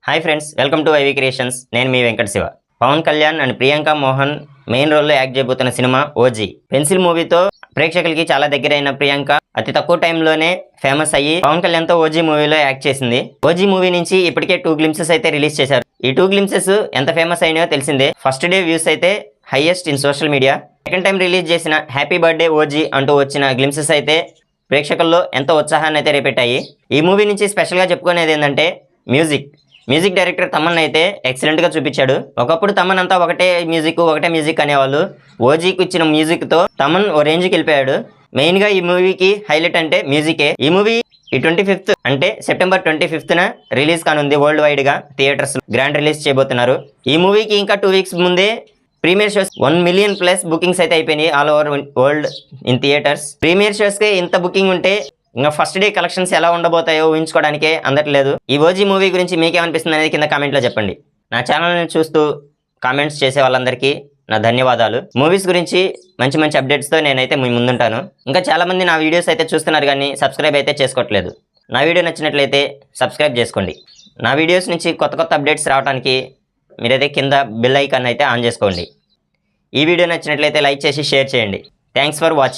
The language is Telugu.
Hi friends, welcome to IV creations. నేను మీ వెంకట శివ. పవన్ కళ్యాణ్ అండ్ ప్రియాంక మోహన్ మెయిన్ రోల్లో యాక్ట్ చేయబోతున్న సినిమా ఓజీ. పెన్సిల్ మూవీతో ప్రేక్షకులకి చాలా దగ్గరైన ప్రియాంక అతి తక్కువ టైంలోనే ఫేమస్ అయ్యి పవన్ కళ్యాణ్తో ఓజీ మూవీలో యాక్ట్ చేసింది. ఓజీ మూవీ నుంచి ఇప్పటికే 2 గ్లింప్సెస్ అయితే రిలీజ్ చేశారు. ఈ 2 గ్లింప్సెస్ ఎంత ఫేమస్ అయినాయో తెలిసిందే. ఫస్ట్ డే వ్యూస్ అయితే highest in social media. Second time release చేసిన హ్యాపీ బర్త్డే ఓజీ అంటూ వచ్చిన గ్లింప్సెస్ అయితే ప్రేక్షకుల్లో ఎంతో ఉత్సాహాన్ని అయితే రేపెట్టాయి. ఈ మూవీ నుంచి స్పెషల్గా చెప్పుకునేది ఏంటంటే మ్యూజిక్ డైరెక్టర్ తమన్ అయితే ఎక్సలెంట్గా చూపించాడు. ఒకప్పుడు తమన్ అంతా ఒకటే మ్యూజిక్ అనేవాళ్ళు. ఓజీకి ఇచ్చిన మ్యూజిక్తో తమన్ ఓ రేంజ్కి వెళ్ళిపోయాడు. మెయిన్గా ఈ మూవీకి హైలైట్ అంటే మ్యూజికే. ఈ మూవీ ఈ 25th అంటే సెప్టెంబర్ 25th రిలీజ్ కానుంది. వరల్డ్ వైడ్గా థియేటర్స్ గ్రాండ్ రిలీజ్ చేయబోతున్నారు. ఈ మూవీకి ఇంకా 2 వీక్స్ ముందే premiere shows 1 million plus bookings అయితే అయిపోయినాయి all over world in theatres. Premiere షోస్కే ఇంత బుకింగ్ ఉంటే ఇంకా ఫస్ట్ డే కలెక్షన్స్ ఎలా ఉండబోతాయో ఊహించుకోవడానికే అందట్లేదు. ఈ ఓజీ మూవీ గురించి మీకేమనిపిస్తుంది అనేది కింద కామెంట్లో చెప్పండి. నా ఛానల్ని చూస్తూ కామెంట్స్ చేసే వాళ్ళందరికీ నా ధన్యవాదాలు. మూవీస్ గురించి మంచి అప్డేట్స్తో నేనైతే మీ ముందుంటాను. ఇంకా చాలామంది నా వీడియోస్ అయితే చూస్తున్నారు కానీ సబ్స్క్రైబ్ అయితే చేసుకోవట్లేదు. నా వీడియో నచ్చినట్లయితే సబ్స్క్రైబ్ చేసుకోండి. నా వీడియోస్ నుంచి కొత్త అప్డేట్స్ రావడానికి మీరైతే కింద బెల్ ఐకాన్ అయితే ఆన్ చేసుకోండి. ఈ వీడియో నచ్చినట్లయితే లైక్ చేసి షేర్ చేయండి. Thanks for watching.